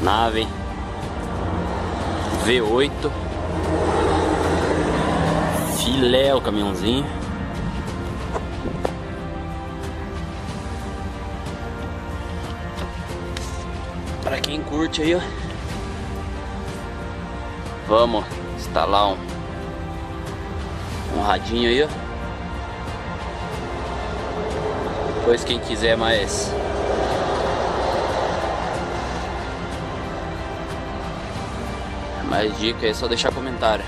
Nave V8. Filé o caminhãozinho. Pra quem curte aí, ó. Vamos instalar um radinho aí, ó. Depois quem quiser mais dica é só deixar comentário.